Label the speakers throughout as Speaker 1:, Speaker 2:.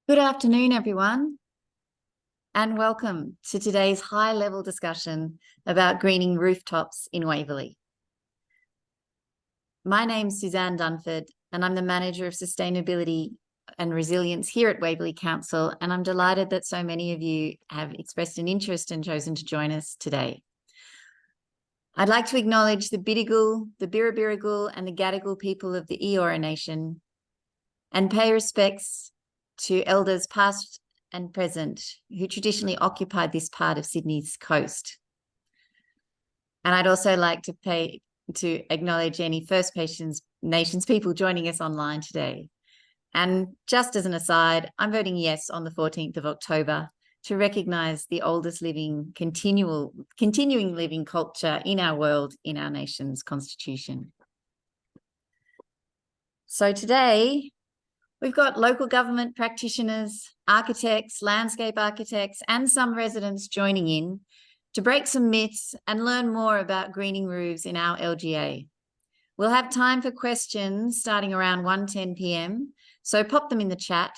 Speaker 1: Good afternoon, everyone, and welcome to today's high-level discussion about greening rooftops in Waverley. My name's Suzanne Dunford, and I'm the Manager of Sustainability and Resilience here at Waverley Council, and I'm delighted that so many of you have expressed an interest and chosen to join us today. I'd like to acknowledge the Bidjigal, the Birrabirragal, and the Gadigal people of the Eora Nation, and pay respects to elders past and present who traditionally occupied this part of Sydney's coast. And I'd also like to acknowledge any First Nations people joining us online today. And just as an aside, I'm voting yes on the 14th of October to recognise the oldest continuing living culture in our world, in our nation's constitution. So today, we've got local government practitioners, architects, landscape architects, and some residents joining in to break some myths and learn more about greening roofs in our LGA. We'll have time for questions starting around 1:10 p.m, so pop them in the chat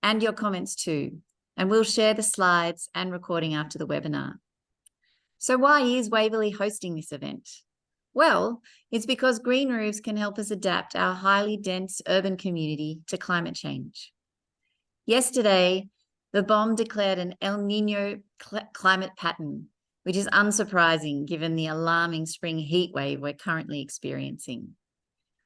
Speaker 1: and your comments too, and we'll share the slides and recording after the webinar. So why is Waverley hosting this event? Well, it's because green roofs can help us adapt our highly dense urban community to climate change. Yesterday, the BOM declared an El Niño climate pattern, which is unsurprising given the alarming spring heat wave we're currently experiencing.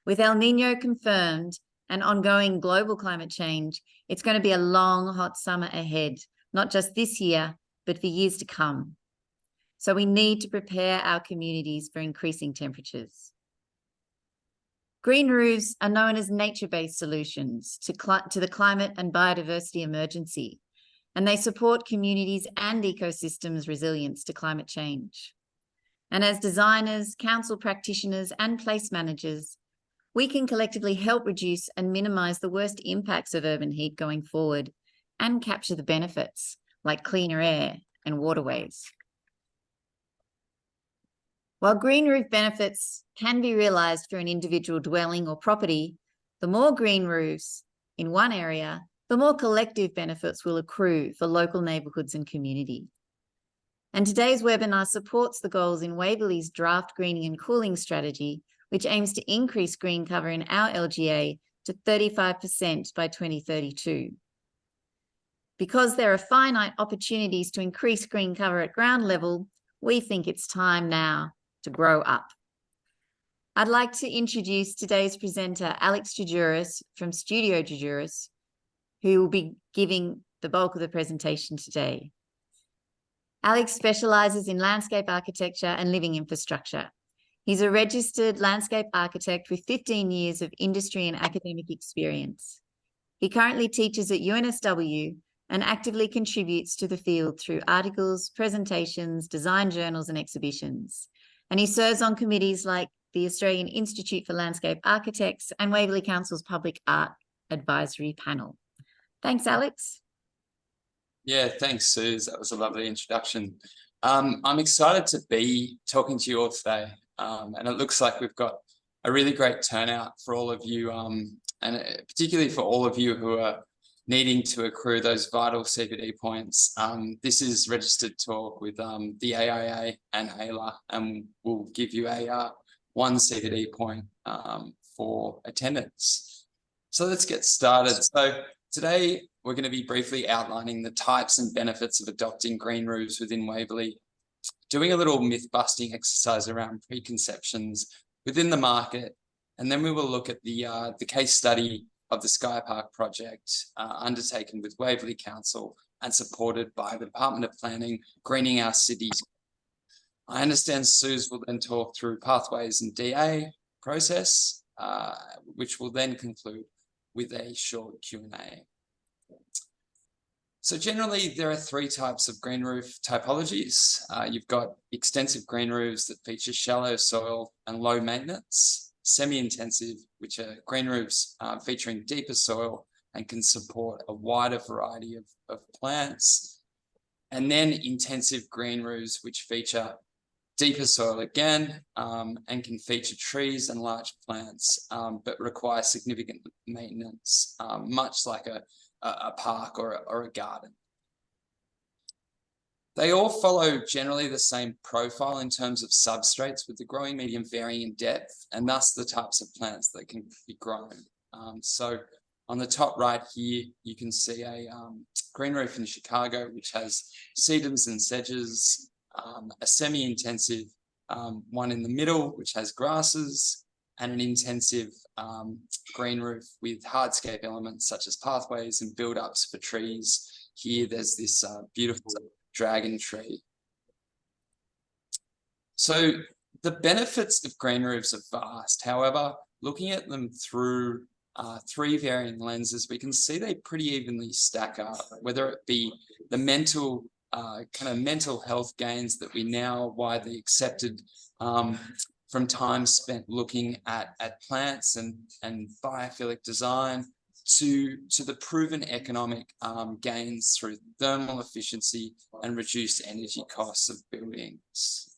Speaker 1: With El Niño confirmed and ongoing global climate change, it's going to be a long, hot summer ahead, not just this year, but for years to come. So we need to prepare our communities for increasing temperatures. Green roofs are known as nature-based solutions to the climate and biodiversity emergency, and they support communities and ecosystems' resilience to climate change. And as designers, council practitioners, and place managers, we can collectively help reduce and minimise the worst impacts of urban heat going forward and capture the benefits like cleaner air and waterways. While green roof benefits can be realised through an individual dwelling or property, the more green roofs in one area, the more collective benefits will accrue for local neighbourhoods and community. And today's webinar supports the goals in Waverley's draft greening and cooling strategy, which aims to increase green cover in our LGA to 35% by 2032. Because there are finite opportunities to increase green cover at ground level, we think it's time now to grow up. I'd like to introduce today's presenter, Alex Jajuris from Studio Jajuris, who will be giving the bulk of the presentation today. Alex specialises in landscape architecture and living infrastructure. He's a registered landscape architect with 15 years of industry and academic experience. He currently teaches at UNSW and actively contributes to the field through articles, presentations, design journals, and exhibitions. And he serves on committees like the Australian Institute for Landscape Architects and Waverley Council's Public Art Advisory Panel. Thanks, Alex.
Speaker 2: Yeah, thanks, Suze. That was a lovely introduction. I'm excited to be talking to you all today. And it looks like we've got a really great turnout for all of you, and particularly for all of you who are needing to accrue those vital CPD points. This is registered talk with the AIA and AILA, and we'll give you a 1 CPD point for attendance. So let's get started. So today we're going to be briefly outlining the types and benefits of adopting green roofs within Waverley, doing a little myth-busting exercise around preconceptions within the market, and then we will look at the case study of the Sky Park project undertaken with Waverley Council and supported by the Department of Planning, greening our cities. I understand Suze will then talk through pathways and DA process, which will then conclude with a short Q&A. So generally, there are 3 types of green roof typologies. You've got extensive green roofs that feature shallow soil and low maintenance, semi-intensive, which are green roofs featuring deeper soil and can support a wider variety of plants. And then intensive green roofs, which feature deeper soil again, and can feature trees and large plants, but require significant maintenance, much like a park or a garden. They all follow generally the same profile in terms of substrates, with the growing medium varying in depth, and thus the types of plants that can be grown. So on the top right here, you can see a green roof in Chicago, which has sedums and sedges, a semi-intensive one in the middle, which has grasses, and an intensive green roof with hardscape elements such as pathways and build-ups for trees. Here, there's this beautiful dragon tree. So the benefits of green roofs are vast. However, looking at them through three varying lenses, we can see they pretty evenly stack up, whether it be the mental mental health gains that we now widely accepted from time spent looking at plants and biophilic design, to the proven economic gains through thermal efficiency and reduced energy costs of buildings.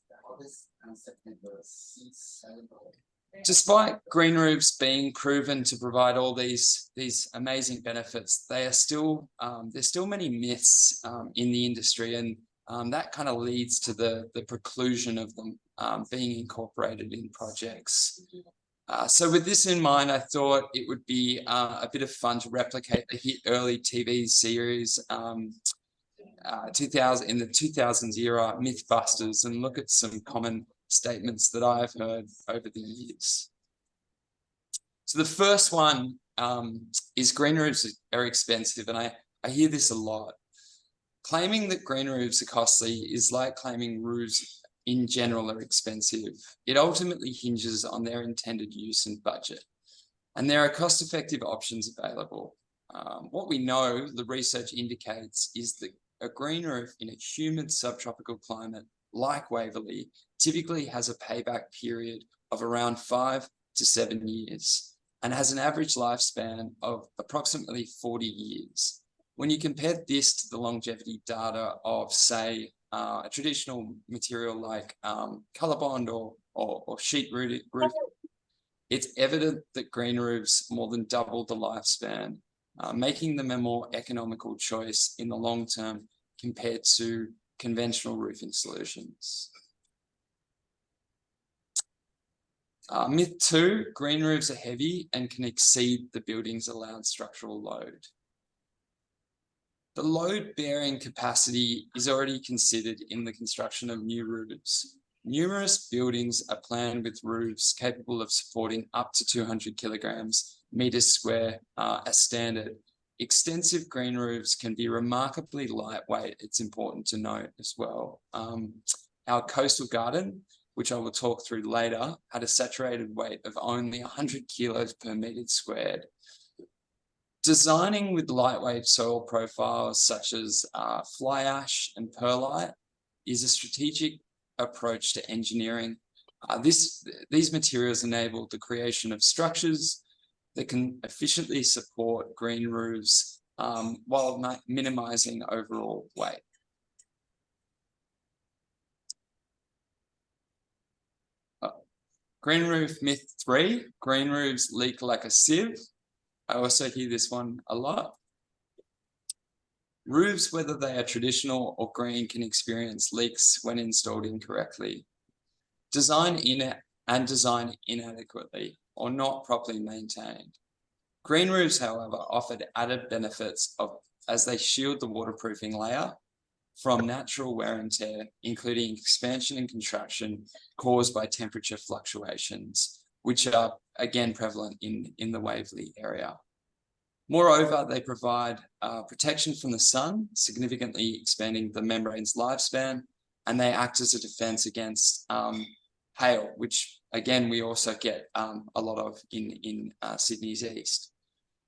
Speaker 2: Despite green roofs being proven to provide all these amazing benefits, there's still many myths in the industry, and that kind of leads to the preclusion of them being incorporated in projects. So with this in mind, I thought it would be a bit of fun to replicate the hit early TV series in the 2000s era, Mythbusters, and look at some common statements that I've heard over the years. So the first one is green roofs are expensive, and I hear this a lot. Claiming that green roofs are costly is like claiming roofs in general are expensive. It ultimately hinges on their intended use and budget, and there are cost-effective options available. What we know, the research indicates, is that a green roof in a humid subtropical climate like Waverley typically has a payback period of around 5 to 7 years and has an average lifespan of approximately 40 years. When you compare this to the longevity data of, say, a traditional material like ColourBond or sheet roof, it's evident that green roofs more than double the lifespan, making them a more economical choice in the long term compared to conventional roofing solutions. Myth 2, green roofs are heavy and can exceed the building's allowed structural load. The load-bearing capacity is already considered in the construction of new roofs. Numerous buildings are planned with roofs capable of supporting up to 200 kilograms meters square as standard. Extensive green roofs can be remarkably lightweight, it's important to note as well. Our coastal garden, which I will talk through later, had a saturated weight of only 100 kilos per meter squared. Designing with lightweight soil profiles such as fly ash and perlite is a strategic approach to engineering. These materials enable the creation of structures that can efficiently support green roofs while minimizing overall weight. Green roof myth 3, green roofs leak like a sieve. I also hear this one a lot. Roofs, whether they are traditional or green, can experience leaks when installed incorrectly. Design inadequately or not properly maintained. Green roofs, however, offered added benefits as they shield the waterproofing layer from natural wear and tear, including expansion and contraction caused by temperature fluctuations, which are again prevalent in the Waverley area. Moreover, they provide protection from the sun, significantly expanding the membrane's lifespan, and they act as a defense against hail, which again we also get a lot of in Sydney's east.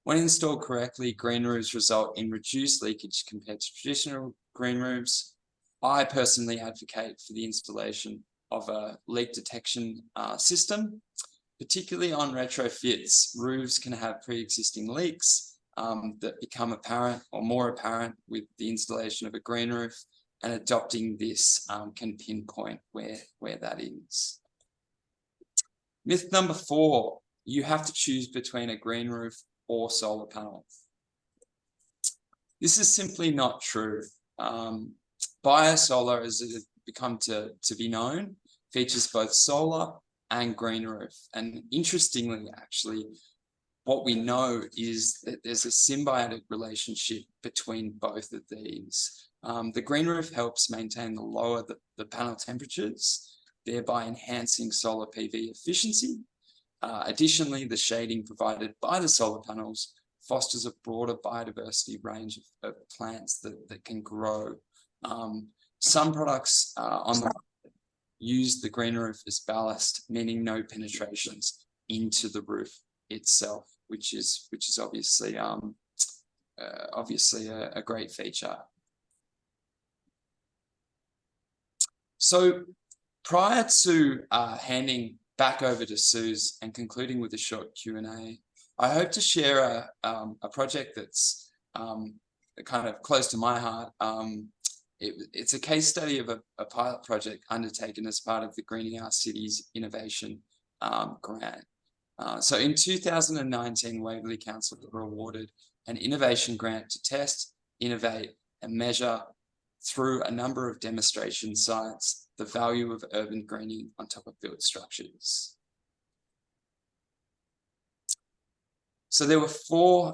Speaker 2: When installed correctly, green roofs result in reduced leakage compared to traditional green roofs. I personally advocate for the installation of a leak detection system, particularly on retrofits. Roofs can have pre-existing leaks that become apparent or more apparent with the installation of a green roof, and adopting this can pinpoint where that is. Myth number 4, you have to choose between a green roof or solar panel. This is simply not true. Biosolar, as it has become to be known, features both solar and green roof. And interestingly, actually, what we know is that there's a symbiotic relationship between both of these. The green roof helps maintain the lower the panel temperatures, thereby enhancing solar PV efficiency. Additionally, the shading provided by the solar panels fosters a broader biodiversity range of plants that can grow. Some products on the market use the green roof as ballast, meaning no penetrations into the roof itself, which is obviously a great feature. So prior to handing back over to Suze and concluding with a short Q&A, I hope to share a project that's kind of close to my heart. It's a case study of a pilot project undertaken as part of the Greening Our Cities Innovation Grant. So in 2019, Waverley Council were awarded an innovation grant to test, innovate, and measure through a number of demonstration sites the value of urban greening on top of built structures. So there were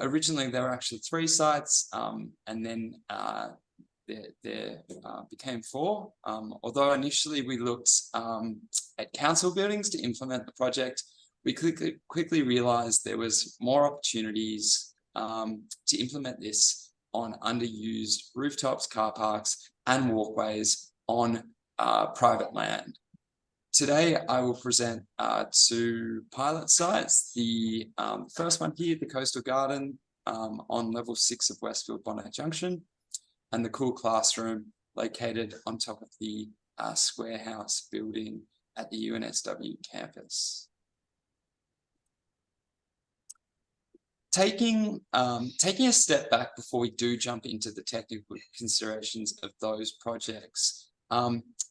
Speaker 2: originally there were actually 3 sites, and then there became 4. Although initially we looked at council buildings to implement the project, we quickly realized there was more opportunities to implement this on underused rooftops, car parks, and walkways on private land. Today, I will present 2 pilot sites. The first one here, the Coastal Garden on level 6 of Westfield Bondi Junction, and the Cool Classroom located on top of the Square House building at the UNSW campus. Taking a step back before we do jump into the technical considerations of those projects,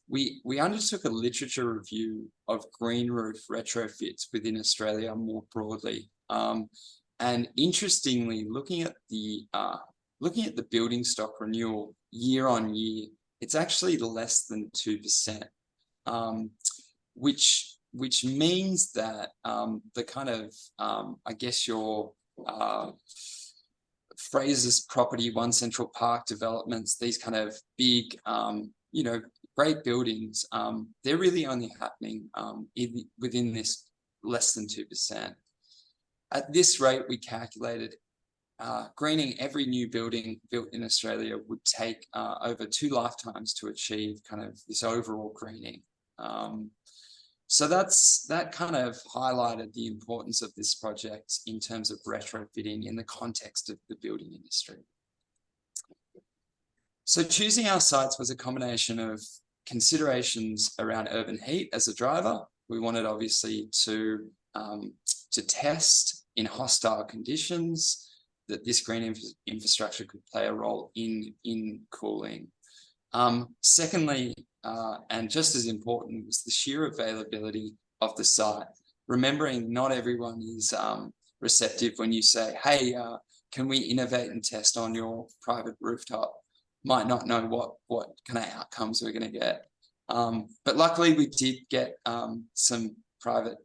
Speaker 2: we undertook a literature review of green roof retrofits within Australia more broadly. And interestingly, looking at the building stock renewal year on year, it's actually less than 2%, which means that the kind of I guess your Fraser's property, One Central Park developments, these kind of big, great buildings, they're really only happening within this less than 2%. At this rate, we calculated greening every new building built in Australia would take over 2 lifetimes to achieve kind of this overall greening. So that kind of highlighted the importance of this project in terms of retrofitting in the context of the building industry. So choosing our sites was a combination of considerations around urban heat as a driver. We wanted obviously to test in hostile conditions that this green infrastructure could play a role in cooling. Secondly, and just as important, was the sheer availability of the site. Remembering not everyone is receptive when you say, hey, can we innovate and test on your private rooftop? Might not know what kind of outcomes we're going to get. But luckily we did get some private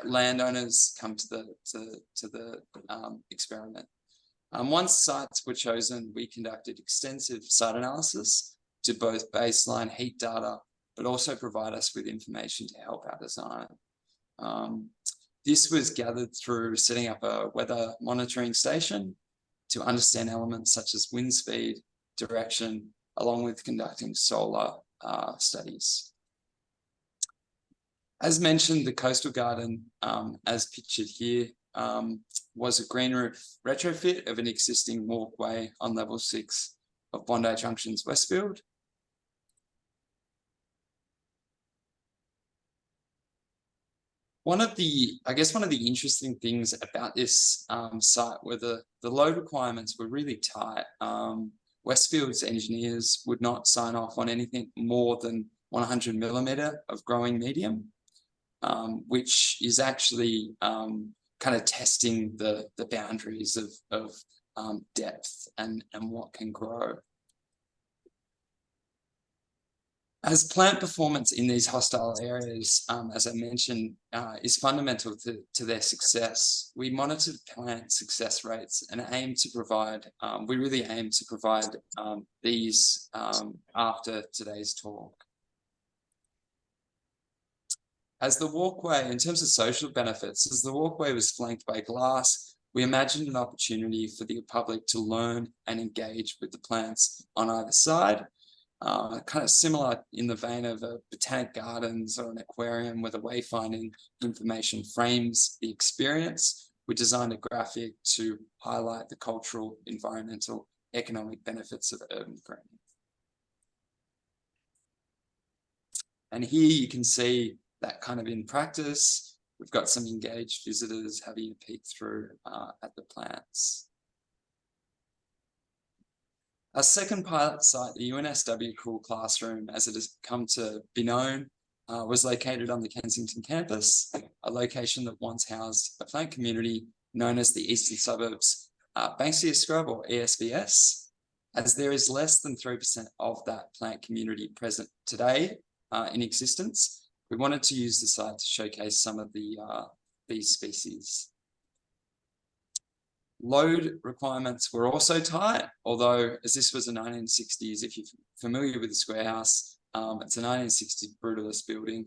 Speaker 2: landowners come to the experiment. Once sites were chosen, we conducted extensive site analysis to both baseline heat data, but also provide us with information to help our design. This was gathered through setting up a weather monitoring station to understand elements such as wind speed, direction, along with conducting solar studies. As mentioned, the Coastal Garden, as pictured here, was a green roof retrofit of an existing walkway on level 6 of Bondi Junction's Westfield. One of the interesting things about this site were the load requirements were really tight. Westfield's engineers would not sign off on anything more than 100 millimetre of growing medium, which is actually kind of testing the boundaries of depth and what can grow. As plant performance in these hostile areas, as I mentioned, is fundamental to their success, we monitor plant success rates and aim to provide, we really aim to provide these after today's talk. As the walkway, in terms of social benefits, as the walkway was flanked by glass, we imagined an opportunity for the public to learn and engage with the plants on either side. Kind of similar in the vein of a botanic gardens or an aquarium where the wayfinding information frames the experience. We designed a graphic to highlight the cultural, environmental, economic benefits of urban greening. And here you can see that kind of in practice. We've got some engaged visitors having a peek through at the plants. Our second pilot site, the UNSW Cool Classroom, as it has come to be known, was located on the Kensington campus, a location that once housed a plant community known as the Eastern Suburbs Banksia Scrub, or ESBS. As there is less than 3% of that plant community present today in existence, we wanted to use the site to showcase some of these species. Load requirements were also tight, although as this was the 1960s, if you're familiar with the Square House, it's a 1960s brutalist building.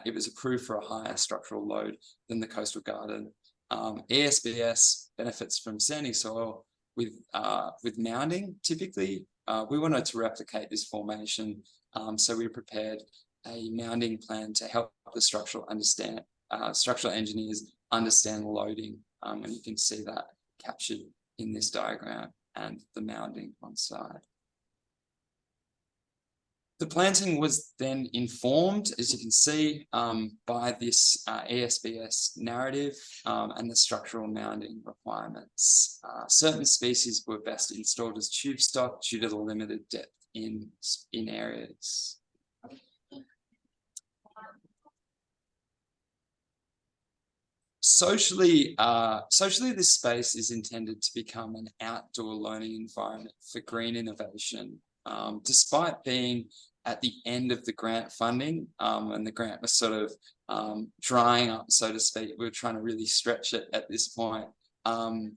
Speaker 2: It was approved for a higher structural load than the Coastal Garden. ESBS benefits from sandy soil with mounding, typically. We wanted to replicate this formation, so we prepared a mounding plan to help the structural engineers understand loading, and you can see that captured in this diagram and the mounding on side. The planting was then informed, as you can see, by this ESBS narrative and the structural mounding requirements. Certain species were best installed as tube stock due to the limited depth in areas. Socially, this space is intended to become an outdoor learning environment for green innovation. Despite being at the end of the grant funding, and the grant was sort of drying up, so to speak, we were trying to really stretch it at this point. I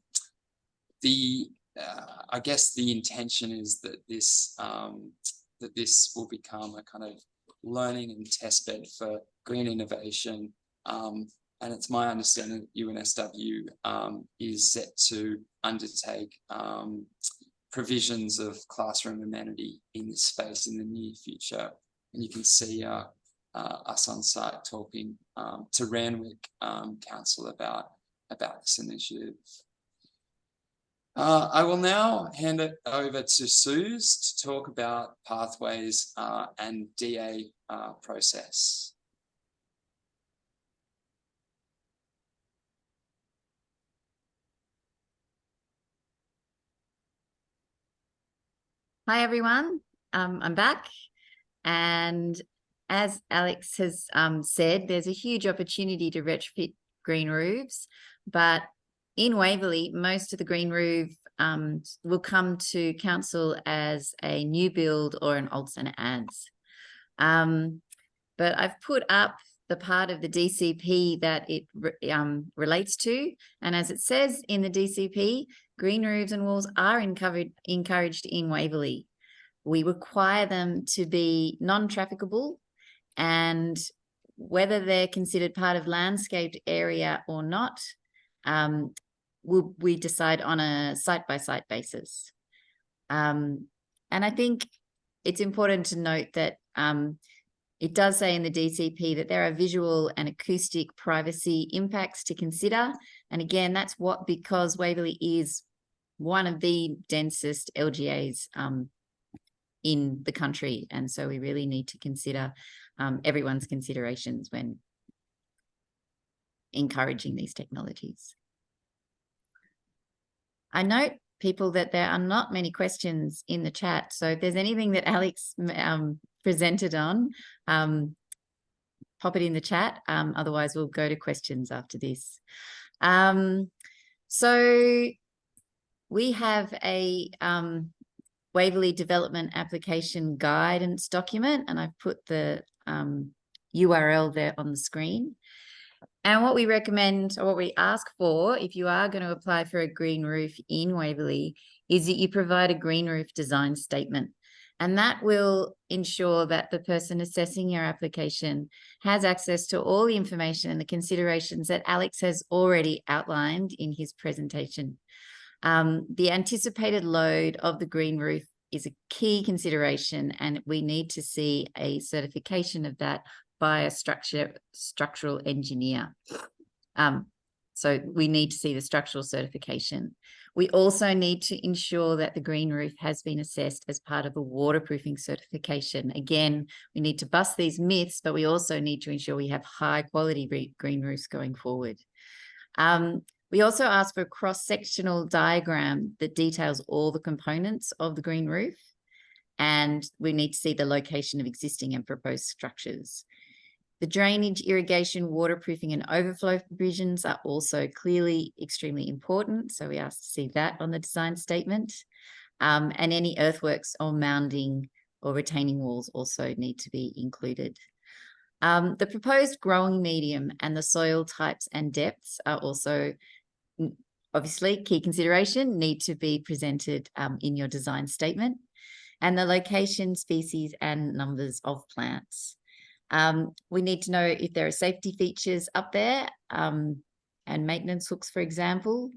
Speaker 2: guess the intention is that this will become a kind of learning and testbed for green innovation. And it's my understanding that UNSW is set to undertake provisions of classroom amenity in this space in the near future. And you can see us on site talking to Randwick Council about this initiative. I will now hand it over to Suze to talk about pathways and DA process.
Speaker 1: Hi, everyone. I'm back. And as Alex has said, there's a huge opportunity to retrofit green roofs. But in Waverley, most of the green roof will come to council as a new build or an old centre adds. But I've put up the part of the DCP that it relates to. And as it says in the DCP, green roofs and walls are encouraged in Waverley. We require them to be non-trafficable, and whether they're considered part of landscaped area or not, we decide on a site-by-site basis. And I think it's important to note that it does say in the DCP that there are visual and acoustic privacy impacts to consider. And again, that's because Waverley is one of the densest LGAs in the country. And so we really need to consider everyone's considerations when encouraging these technologies. I note, people, that there are not many questions in the chat. So if there's anything that Alex presented on, pop it in the chat. Otherwise, we'll go to questions after this. So we have a Waverley Development Application Guidance document, and I've put the URL there on the screen. And what we recommend, or what we ask for, if you are going to apply for a green roof in Waverley, is that you provide a green roof design statement. And that will ensure that the person assessing your application has access to all the information and the considerations that Alex has already outlined in his presentation. The anticipated load of the green roof is a key consideration, and we need to see a certification of that by a structural engineer. So we need to see the structural certification. We also need to ensure that the green roof has been assessed as part of a waterproofing certification. Again, we need to bust these myths, but we also need to ensure we have high quality green roofs going forward. We also ask for a cross-sectional diagram that details all the components of the green roof, and we need to see the location of existing and proposed structures. The drainage, irrigation, waterproofing and overflow provisions are also clearly extremely important, so we ask to see that on the design statement. And any earthworks or mounding or retaining walls also need to be included. The proposed growing medium and the soil types and depths are also obviously key consideration, need to be presented in your design statement, and the location, species and numbers of plants. We need to know if there are safety features up there and maintenance hooks, for example.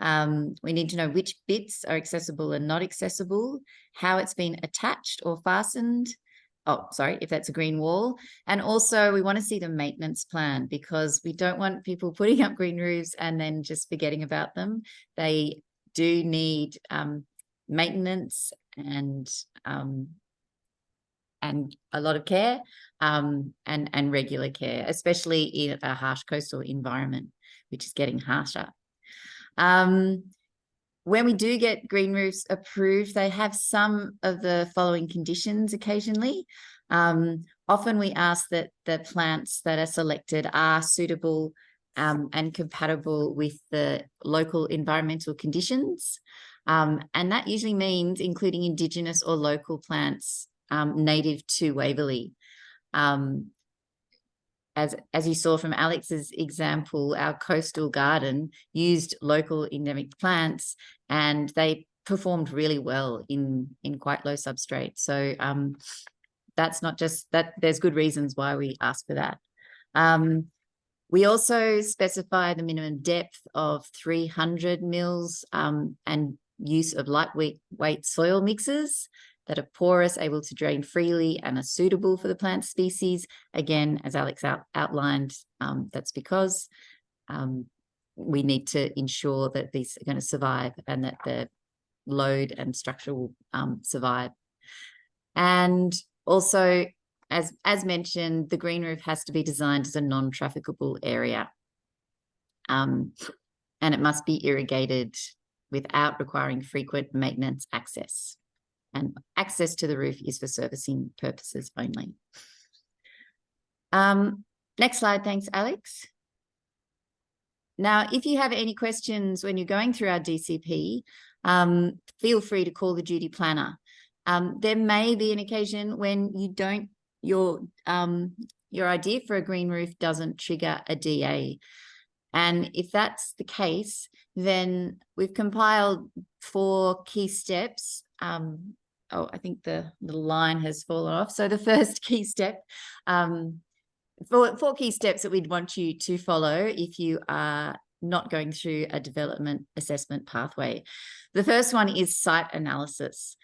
Speaker 1: We need to know which bits are accessible and not accessible, how it's been attached or fastened. Oh, sorry, if that's a green wall. And also we want to see the maintenance plan, because we don't want people putting up green roofs and then just forgetting about them. They do need maintenance and a lot of care and regular care, especially in a harsh coastal environment, which is getting harsher. When we do get green roofs approved, they have some of the following conditions occasionally. Often we ask that the plants that are selected are suitable and compatible with the local environmental conditions. And that usually means including Indigenous or local plants native to Waverley. As you saw from Alex's example, our coastal garden used local endemic plants and they performed really well in quite low substrate. So that's not just that, there's good reasons why we ask for that. We also specify the minimum depth of 300 mils and use of lightweight soil mixes that are porous, able to drain freely and are suitable for the plant species. Again, as Alex outlined, that's because we need to ensure that these are going to survive and that the load and structure will survive. And also, as mentioned, the green roof has to be designed as a non-trafficable area. And it must be irrigated without requiring frequent maintenance access. And access to the roof is for servicing purposes only. Next slide, thanks, Alex. Now, if you have any questions when you're going through our DCP, feel free to call the duty planner. There may be an occasion when you don't, your idea for a green roof doesn't trigger a DA. And if that's the case, then we've compiled 4 key steps. Oh, I think the line has fallen off. So the first key step, 4 key steps that we'd want you to follow if you are not going through a development assessment pathway. The first one is site analysis.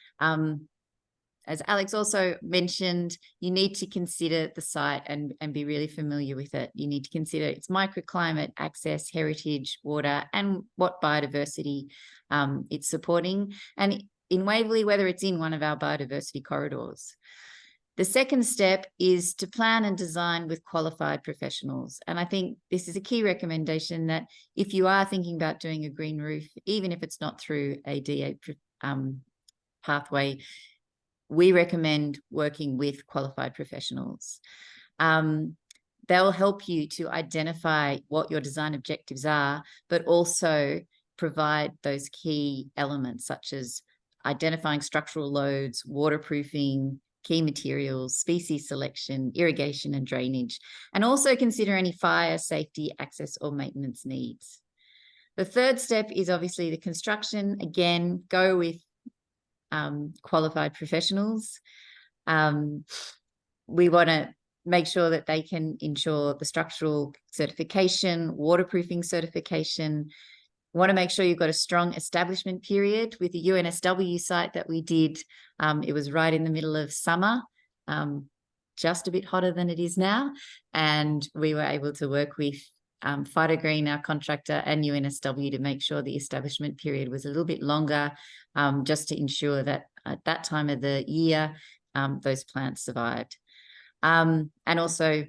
Speaker 1: As Alex also mentioned, you need to consider the site and be really familiar with it. You need to consider its microclimate, access, heritage, water, and what biodiversity it's supporting. And in Waverley, whether it's in one of our biodiversity corridors. The second step is to plan and design with qualified professionals. And I think this is a key recommendation, that if you are thinking about doing a green roof, even if it's not through a DA pathway, we recommend working with qualified professionals. They'll help you to identify what your design objectives are, but also provide those key elements such as identifying structural loads, waterproofing, key materials, species selection, irrigation and drainage, and also consider any fire, safety, access or maintenance needs. The third step is obviously the construction. Again, go with qualified professionals. We want to make sure that they can ensure the structural certification, waterproofing certification. Want to make sure you've got a strong establishment period. With the UNSW site that we did, it was right in the middle of summer, just a bit hotter than it is now. And we were able to work with Phytogreen, our contractor, and UNSW to make sure the establishment period was a little bit longer, just to ensure that at that time of the year, those plants survived. And also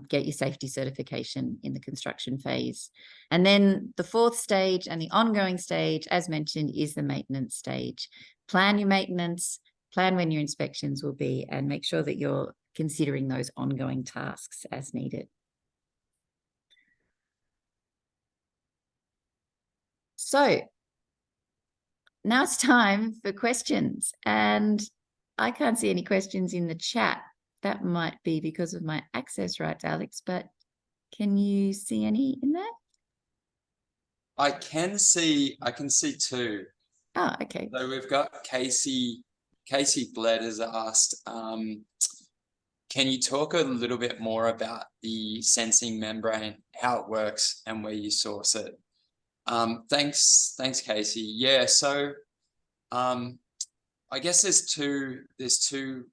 Speaker 1: get your safety certification in the construction phase. And then the fourth stage and the ongoing stage, as mentioned, is the maintenance stage. Plan your maintenance, plan when your inspections will be, and make sure that you're considering those ongoing tasks as needed. So now it's time for questions, and I can't see any questions in the chat. That might be because of my access rights, Alex, but can you see any in there?
Speaker 2: I can see two.
Speaker 1: Oh, okay.
Speaker 2: So we've got Casey Bled has asked, can you talk a little bit more about the sensing membrane, how it works and where you source it? Thanks, Casey. Yeah, so I guess there's two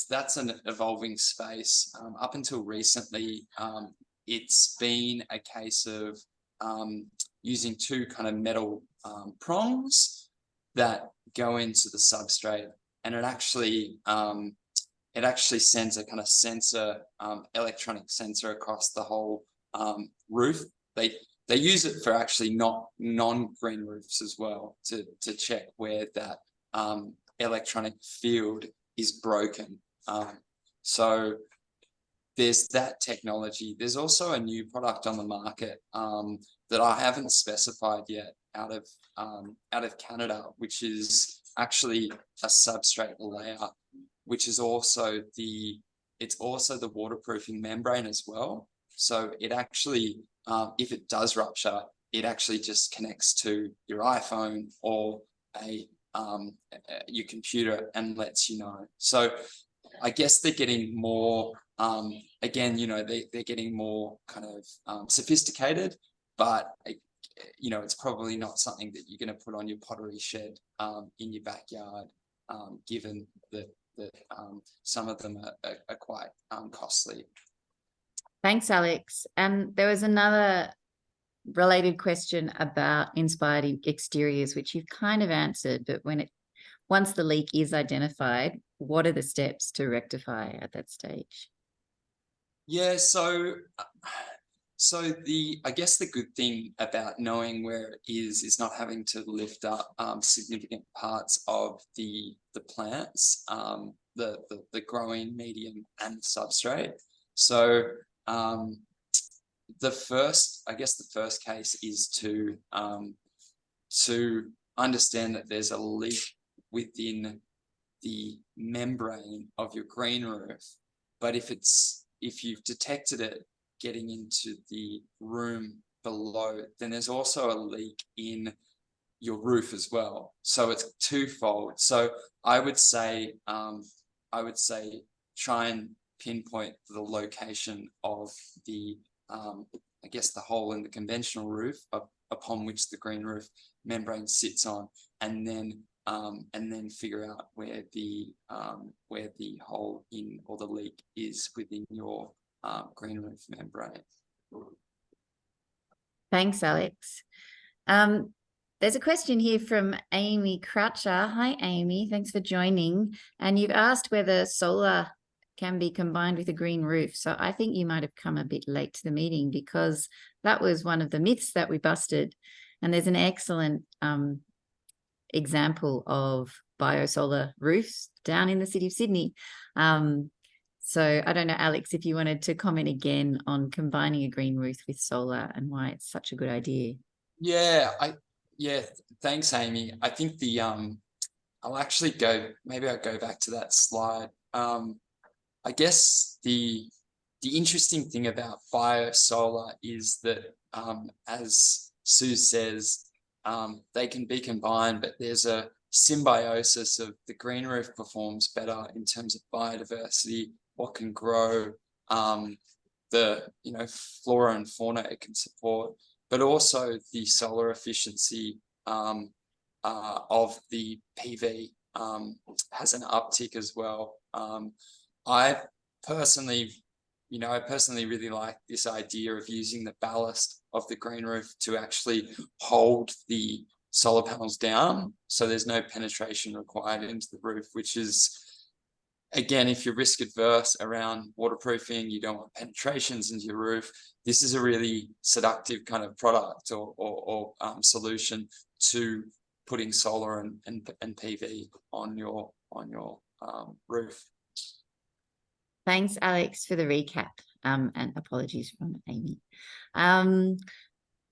Speaker 2: that's an evolving space. Up until recently, it's been a case of using two kind of metal prongs that go into the substrate, and it actually sends a kind of sensor, electronic sensor across the whole roof. They use it for actually non-green roofs as well to check where that electronic field is broken. So there's that technology. There's also a new product on the market that I haven't specified yet out of Canada, which is actually a substrate layer, which is also the waterproofing membrane as well. So it actually, if it does rupture, it actually just connects to your iPhone or your computer and lets you know. So I guess they're getting more, again, they're getting more kind of sophisticated, but it's probably not something that you're going to put on your pottery shed in your backyard, given that some of them are quite costly.
Speaker 1: Thanks, Alex. And there was another related question about inspired exteriors, which you've kind of answered, but once the leak is identified, what are the steps to rectify at that stage?
Speaker 2: Yeah, so I guess the good thing about knowing where it is not having to lift up significant parts of the plants, the growing medium and the substrate. So the first case is to understand that there's a leak within the membrane of your green roof. But if you've detected it getting into the room below, then there's also a leak in your roof as well. So it's twofold. So I would say try and pinpoint the location of the the hole in the conventional roof upon which the green roof membrane sits on, and then figure out where the hole in or the leak is within your green roof membrane.
Speaker 1: Thanks, Alex. There's a question here from Amy Croucher. Hi, Amy. Thanks for joining. And you've asked whether solar can be combined with a green roof. So I think you might have come a bit late to the meeting, because that was one of the myths that we busted. And there's an excellent example of biosolar roofs down in the city of Sydney. So I don't know, Alex, if you wanted to comment again on combining a green roof with solar and why it's such a good idea.
Speaker 2: Yeah, Yeah, thanks, Amy. I think I'll actually maybe I'll go back to that slide. I guess the interesting thing about biosolar is that, as Sue says, they can be combined, but there's a symbiosis of the green roof performs better in terms of biodiversity, what can grow, the flora and fauna it can support, but also the solar efficiency of the PV has an uptick as well. I personally really like this idea of using the ballast of the green roof to actually hold the solar panels down, so there's no penetration required into the roof, which is, again, if you're risk adverse around waterproofing, you don't want penetrations into your roof, this is a really seductive kind of product or solution to putting solar and PV on your roof.
Speaker 1: Thanks, Alex, for the recap, and apologies from Amy.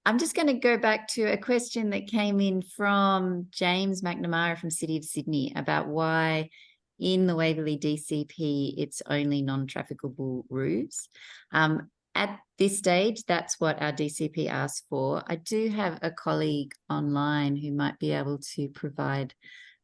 Speaker 1: I'm just going to go back to a question that came in from James McNamara from City of Sydney about why in the Waverley DCP it's only non-trafficable roofs. At this stage, that's what our DCP asks for. I do have a colleague online who might be able to provide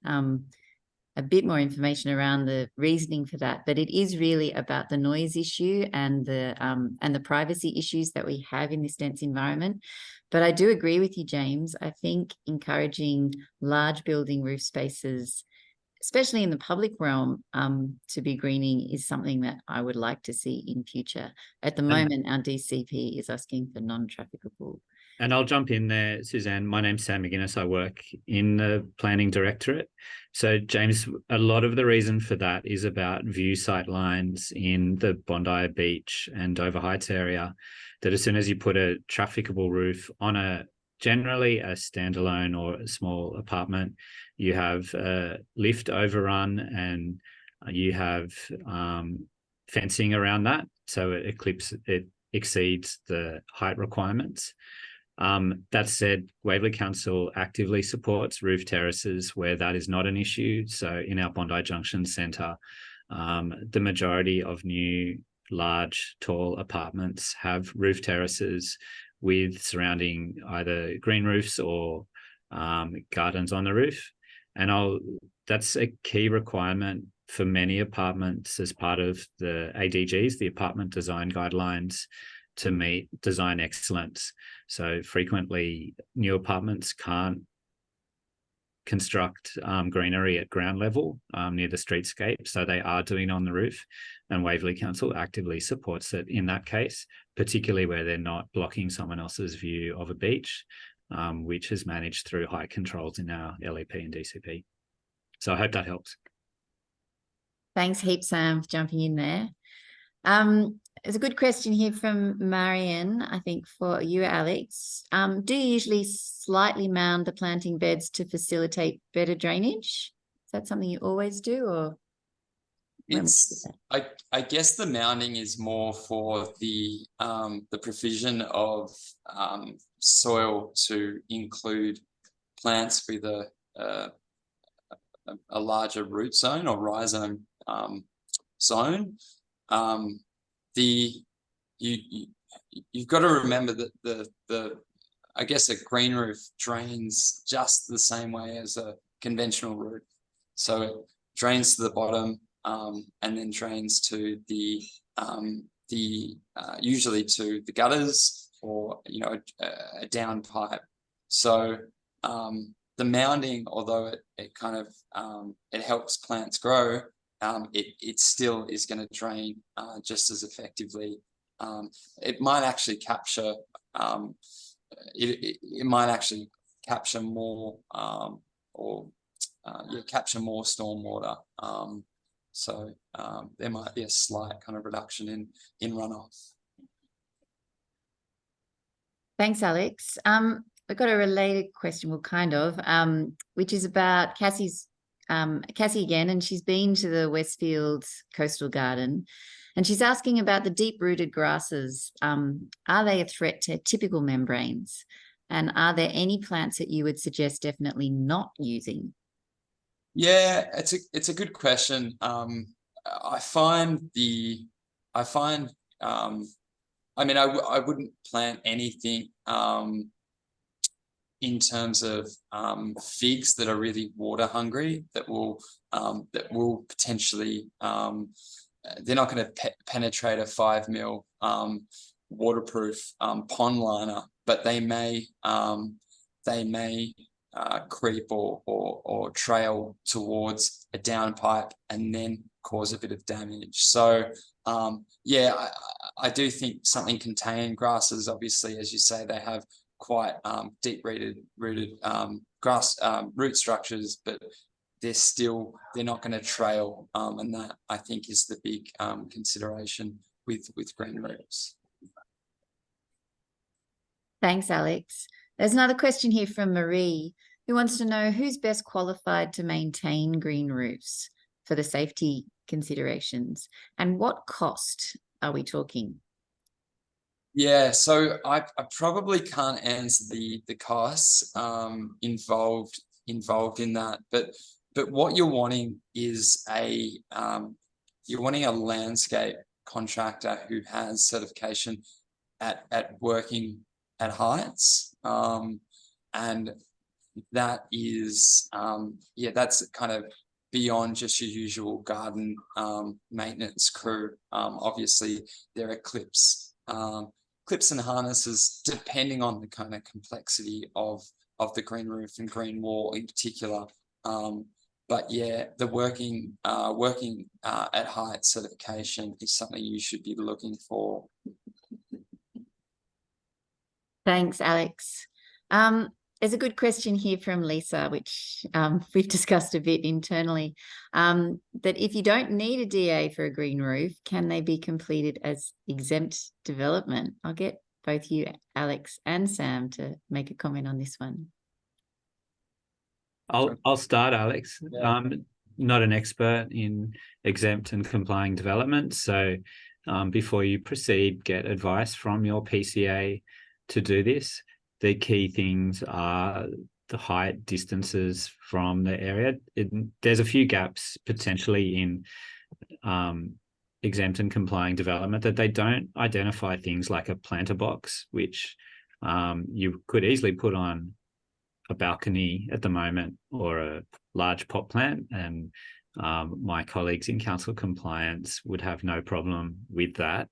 Speaker 1: a bit more information around the reasoning for that, but it is really about the noise issue and the privacy issues that we have in this dense environment. But I do agree with you, James. I think encouraging large building roof spaces, especially in the public realm, to be greening is something that I would like to see in future. At the moment, our DCP is asking for non-trafficable.
Speaker 3: And I'll jump in there, Suzanne. My name's Sam McGuinness. I work in the Planning Directorate. So, James, a lot of the reason for that is about view sight lines in the Bondi Beach and Dover Heights area, that as soon as you put a trafficable roof on generally a standalone or a small apartment, you have a lift overrun and you have fencing around that. So it exceeds the height requirements. That said, Waverley Council actively supports roof terraces where that is not an issue. So in our Bondi Junction Centre, the majority of new, large, tall apartments have roof terraces with surrounding either green roofs or gardens on the roof. And that's a key requirement for many apartments as part of the ADGs, the Apartment Design Guidelines, to meet design excellence. So frequently new apartments can't construct greenery at ground level near the streetscape, so they are doing on the roof, and Waverley Council actively supports it in that case, particularly where they're not blocking someone else's view of a beach, which is managed through height controls in our LEP and DCP. So I hope that helps.
Speaker 1: Thanks heaps, Sam, for jumping in there. There's a good question here from Marion, I think for you, Alex. Do you usually slightly mound the planting beds to facilitate better drainage? Is that something you always do, or?
Speaker 2: I guess the mounding is more for the provision of soil to include plants with a larger root zone or rhizome zone. You've got to remember that I guess a green roof drains just the same way as a conventional roof. So it drains to the bottom and then drains to the usually to the gutters or a down pipe. So the mounding, although it kind of it helps plants grow, it still is going to drain just as effectively. It might actually capture it might actually capture more capture more stormwater. So there might be a slight kind of reduction in runoff.
Speaker 1: Thanks, Alex. I've got a related question, well, kind of, which is about Cassie again, and she's been to the Westfield Coastal Garden, and she's asking about the deep-rooted grasses. Are they a threat to typical membranes? And are there any plants that you would suggest definitely not using?
Speaker 2: Yeah, it's a good question. I find I mean, I wouldn't plant anything in terms of figs that are really water hungry that will potentially they're not going to penetrate a 5 mil waterproof pond liner, but they may creep or trail towards a downpipe and then cause a bit of damage. So yeah, I do think something contained grasses, obviously, as you say, they have quite deep rooted grass root structures, but they're not going to trail, and that I think is the big consideration with green roofs.
Speaker 1: Thanks, Alex. There's another question here from Marie, who wants to know who's best qualified to maintain green roofs for the safety considerations, and what cost are we talking?
Speaker 2: Yeah, so I probably can't answer the costs involved in that, but what you're wanting is you're wanting a landscape contractor who has certification at working at heights, and that is yeah, that's kind of beyond just your usual garden maintenance crew. Obviously there are clips and harnesses depending on the kind of complexity of the green roof and green wall in particular. But yeah, the working at height certification is something you should be looking for.
Speaker 1: Thanks, Alex. There's a good question here from Lisa, which we've discussed a bit internally, that if you don't need a DA for a green roof, can they be completed as exempt development? I'll get both you, Alex and Sam, to make a comment on this one.
Speaker 3: I'll start, Alex.
Speaker 2: Yeah.
Speaker 3: Not an expert in exempt and complying development, so before you proceed, get advice from your PCA to do this. The key things are the height, distances from the area. There's a few gaps potentially in exempt and complying development that they don't identify things like a planter box, which you could easily put on a balcony at the moment or a large pot plant, and my colleagues in council compliance would have no problem with that.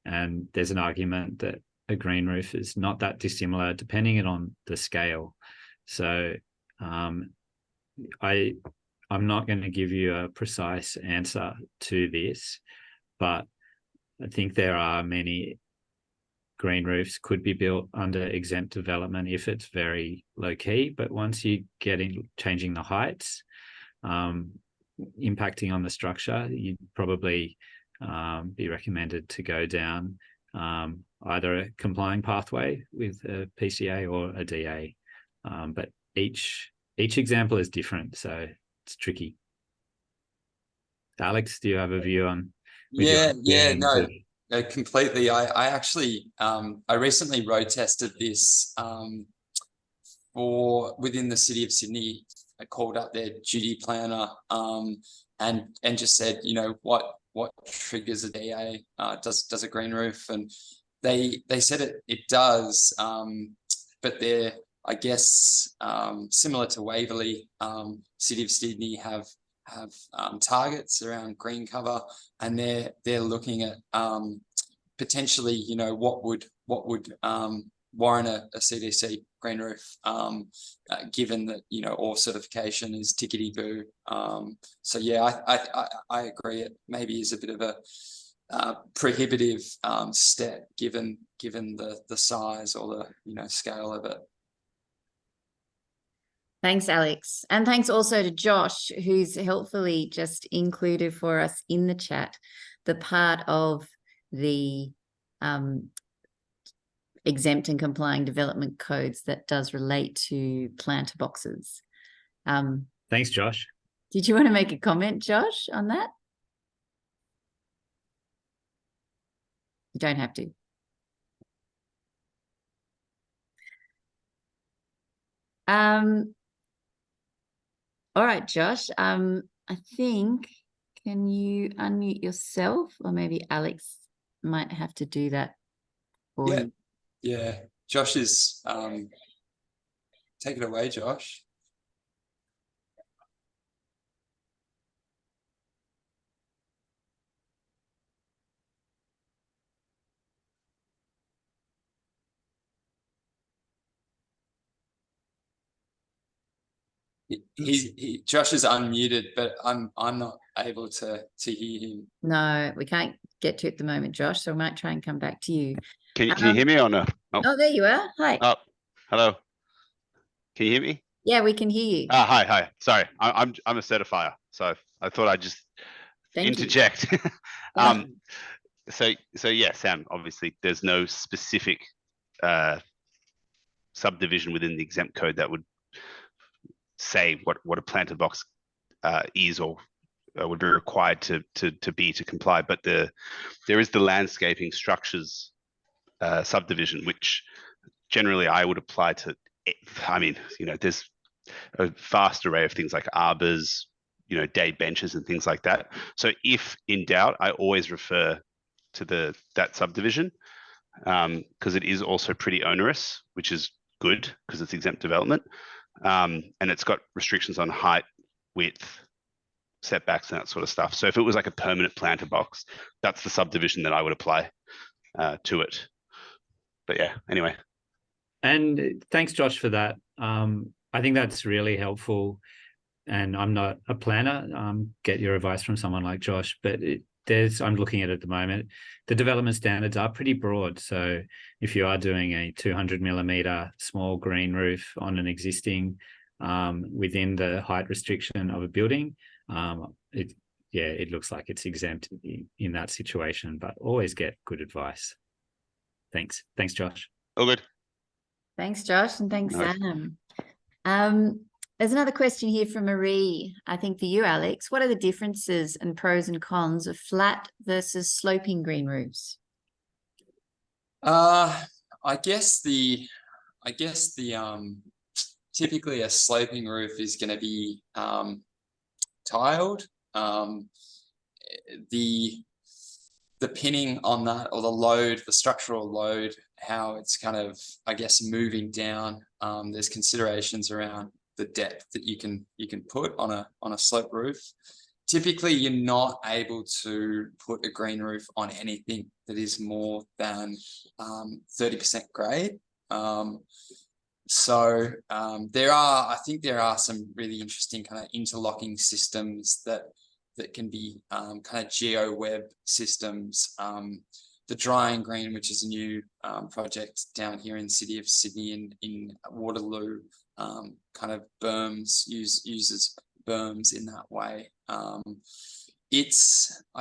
Speaker 3: And there's an argument that a green roof is not that dissimilar depending on the scale. So I'm not going to give you a precise answer to this, but I think there are many green roofs could be built under exempt development if it's very low key, but once you get in changing the heights, impacting on the structure, you'd probably be recommended to go down either a complying pathway with a PCA or a DA, but each example is different, so it's tricky. Alex, do you have a view on?
Speaker 2: Yeah, no, completely. I actually I recently road tested this for within the city of Sydney. I called up their duty planner and just said, you know, what triggers a DA? Does a green roof? And they said it does, but they're, I guess, similar to Waverley, city of Sydney have targets around green cover, and they're looking at potentially, you know, what would warrant a CDC green roof, given that, you know, all certification is tickety boo. So yeah, I agree. It maybe is a bit of a prohibitive step given the size or the, you know, scale of it.
Speaker 1: Thanks, Alex. And thanks also to Josh, who's helpfully just included for us in the chat the part of the exempt and complying development codes that does relate to planter boxes.
Speaker 3: Thanks, Josh.
Speaker 1: Did you want to make a comment, Josh, on that? You don't have to. All right, Josh. I think, can you unmute yourself, or maybe Alex might have to do that for
Speaker 2: Yeah.
Speaker 1: you.
Speaker 2: Yeah. Josh is take it away, Josh. Josh is unmuted, but I'm not able to hear him.
Speaker 1: No, we can't get to it at the moment, Josh. So we might try and come back to you.
Speaker 4: Can you hear me or no?
Speaker 1: Oh, there you are. Hi.
Speaker 4: Oh, hello. Can you hear me?
Speaker 1: Yeah, we can hear you.
Speaker 4: Hi. Sorry, I'm a certifier, so I thought I'd just
Speaker 1: Thank you.
Speaker 4: interject. So yeah, Sam. Obviously, there's no specific subdivision within the exempt code that would say what a planted box is or would be required to comply. But there is the landscaping structures subdivision, which generally I would apply to. I mean, there's a vast array of things like arbors, day benches and things like that. So if in doubt, I always refer to that subdivision because it is also pretty onerous, which is good because it's exempt development. And it's got restrictions on height, width, setbacks and that sort of stuff. So if it was like a permanent planter box, that's the subdivision that I would apply to it. But yeah, anyway.
Speaker 3: And thanks, Josh, for that. I think that's really helpful. And I'm not a planner. Get your advice from someone like Josh. But I'm looking at it at the moment. The development standards are pretty broad. So if you are doing a 200 millimeter small green roof on an existing within the height restriction of a building, it looks like it's exempt in that situation. But always get good advice. Thanks, Josh.
Speaker 4: All good.
Speaker 1: Thanks, Josh, and thanks,
Speaker 4: Nice.
Speaker 1: Sam. There's another question here from Marie, I think for you, Alex. What are the differences and pros and cons of flat versus sloping green roofs?
Speaker 2: I guess the typically a sloping roof is going to be tiled. The pinning on that, or the load, the structural load, how it's kind of, I guess, moving down. There's considerations around the depth that you can put on a slope roof. Typically, you're not able to put a green roof on anything that is more than 30% grade. I think there are some really interesting kind of interlocking systems that can be kind of geo-web systems. The Drying Green, which is a new project down here in the city of Sydney in Waterloo, kind of uses berms in that way. I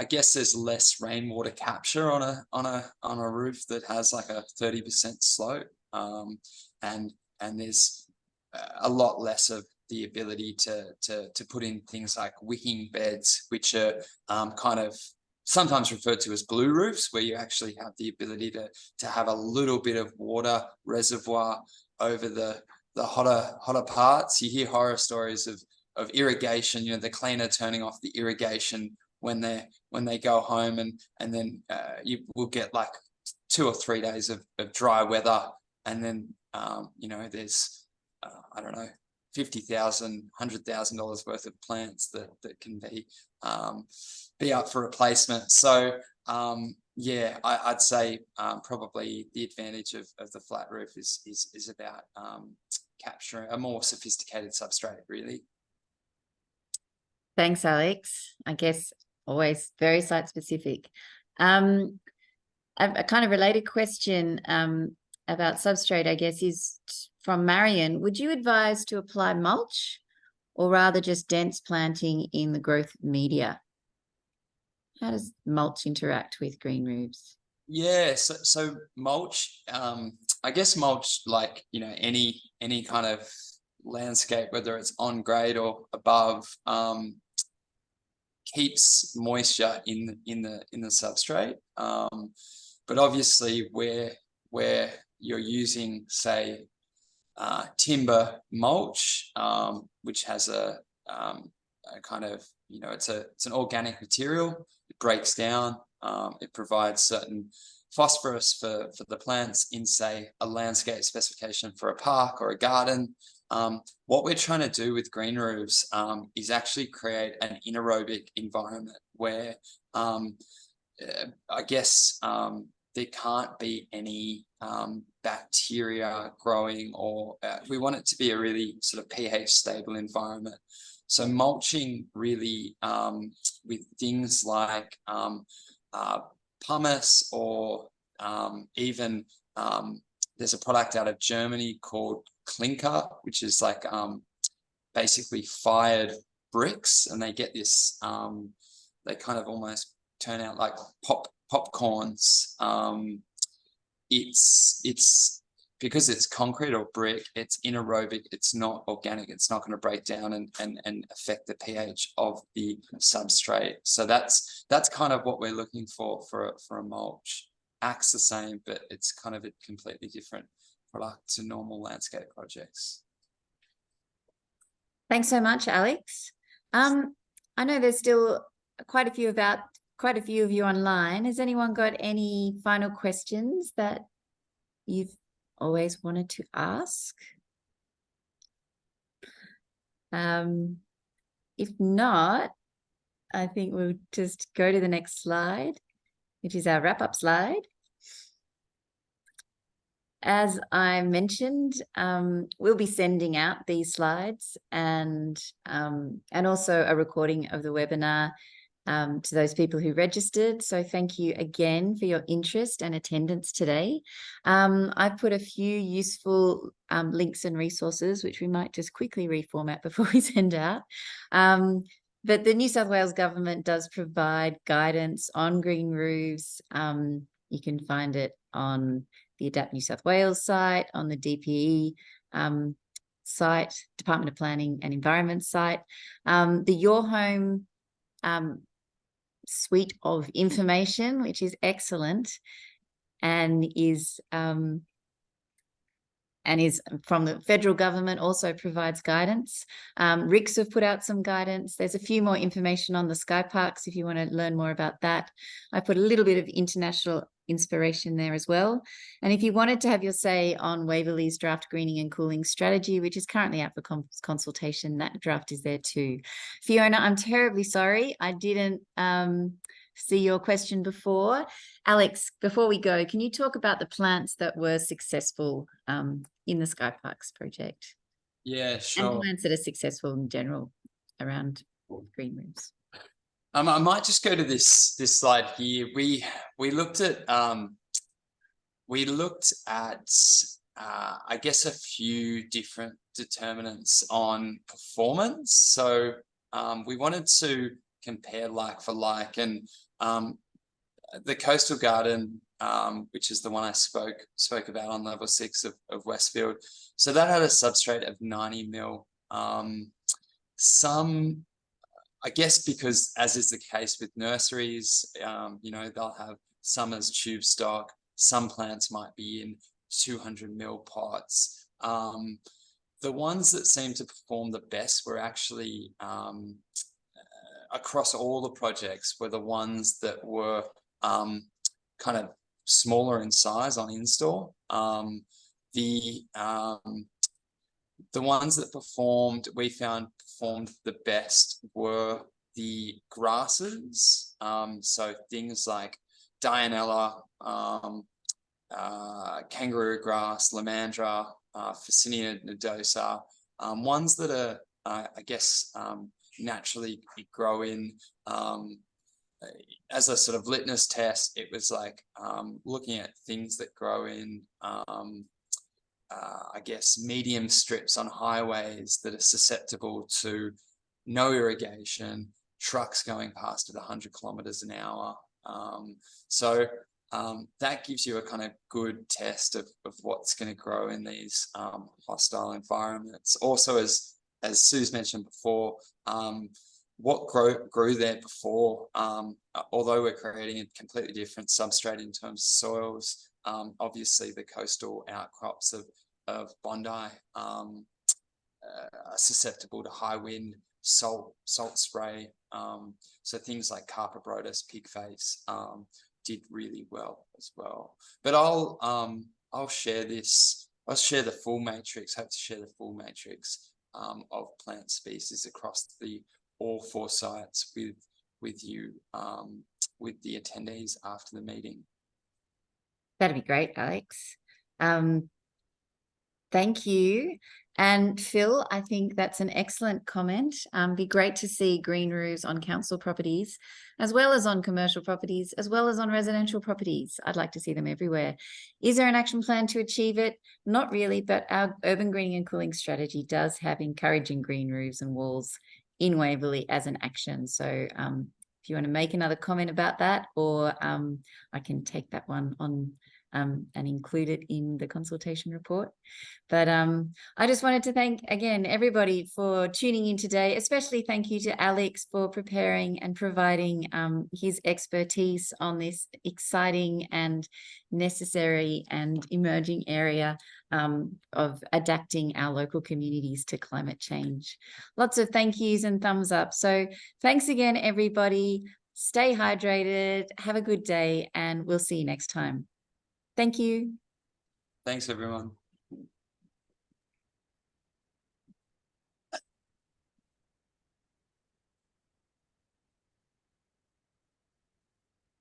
Speaker 2: guess there's less rainwater capture on a roof that has like a 30% slope, and there's a lot less of the ability to put in things like wicking beds, which are kind of sometimes referred to as blue roofs, where you actually have the ability to have a little bit of water reservoir over the hotter parts. You hear horror stories of irrigation, the cleaner turning off the irrigation when they go home, and then you will get like 2 or 3 days of dry weather, and then there's I don't know, $50,000, $100,000 worth of plants that can be up for replacement. So I'd say probably the advantage of the flat roof is about capturing a more sophisticated substrate, really.
Speaker 1: Thanks, Alex. I guess always very site specific. A kind of related question about substrate, I guess, is from Marion. Would you advise to apply mulch or rather just dense planting in the growth media? How does mulch interact with green roofs?
Speaker 2: Yeah, so mulch, I guess mulch, like any kind of landscape, whether it's on grade or above, keeps moisture in the substrate. But obviously where you're using, say, timber mulch, which has a kind of, it's an organic material. It breaks down. It provides certain phosphorus for the plants in, say, a landscape specification for a park or a garden. What we're trying to do with green roofs is actually create an anaerobic environment where I guess there can't be any bacteria growing, or we want it to be a really sort of pH stable environment. So mulching really with things like pumice, or even there's a product out of Germany called clinker, which is like basically fired bricks, and they get this they kind of almost turn out like popcorns. It's because it's concrete or brick, it's anaerobic, it's not organic, it's not going to break down and affect the pH of the substrate. So that's kind of what we're looking for a mulch. Acts the same, but it's kind of a completely different product to normal landscape projects.
Speaker 1: Thanks so much, Alex. I know there's still quite a few of you online. Has anyone got any final questions that you've always wanted to ask? If not, I think we'll just go to the next slide, which is our wrap-up slide. As I mentioned, we'll be sending out these slides and also a recording of the webinar to those people who registered. So thank you again for your interest and attendance today. I've put a few useful links and resources, which we might just quickly reformat before we send out. But the New South Wales government does provide guidance on green roofs. You can find it on the Adapt New South Wales site, on the DPE site, Department of Planning and Environment site. The Your Home suite of information, which is excellent and is from the federal government, also provides guidance. RICS have put out some guidance. There's a few more information on the Sky Parks if you want to learn more about that. I put a little bit of international inspiration there as well. And if you wanted to have your say on Waverley's draft greening and cooling strategy, which is currently out for consultation, that draft is there too. Fiona, I'm terribly sorry I didn't see your question before. Alex, before we go, can you talk about the plants that were successful in the Sky Parks project?
Speaker 2: Yeah, sure.
Speaker 1: And plants that are successful in general around green roofs.
Speaker 2: I might just go to this slide here. We looked at I guess a few different determinants on performance. So we wanted to compare like for like, and the Coastal Garden, which is the one I spoke about on level 6 of Westfield. So that had a substrate of 90 mil. Some, I guess, because as is the case with nurseries, they'll have some as tube stock. Some plants might be in 200 mil pots. The ones that seemed to perform the best were actually across all the projects were the ones that were kind of smaller in size on install. The ones that we found performed the best were the grasses. So things like Dianella, kangaroo grass, Lomandra, Ficinia nodosa, ones that are, I guess, naturally grow in. As a sort of litmus test, it was like looking at things that grow in I guess medium strips on highways that are susceptible to no irrigation, trucks going past at 100 kilometers an hour. So that gives you a kind of good test of what's going to grow in these hostile environments. Also, as Sue's mentioned before, what grew there before, although we're creating a completely different substrate in terms of soils, obviously the coastal outcrops of of Bondi are susceptible to high wind, salt spray. So things like Carpobrodus, pigface did really well as well. But I'll share this. I'll share the full matrix. Hope to share the full matrix of plant species across all 4 sites with you, with the attendees after the meeting.
Speaker 1: That'd be great, Alex. Thank you. And Phil, I think that's an excellent comment. Be great to see green roofs on council properties, as well as on commercial properties, as well as on residential properties. I'd like to see them everywhere. Is there an action plan to achieve it? Not really, but our urban greening and cooling strategy does have encouraging green roofs and walls in Waverley as an action. So if you want to make another comment about that, or I can take that one on and include it in the consultation report. But I just wanted to thank again everybody for tuning in today, especially thank you to Alex for preparing and providing his expertise on this exciting and necessary and emerging area of adapting our local communities to climate change. Lots of thank yous and thumbs up. So thanks again, everybody. Stay hydrated, have a good day, and we'll see you next time. Thank you.
Speaker 2: Thanks, everyone.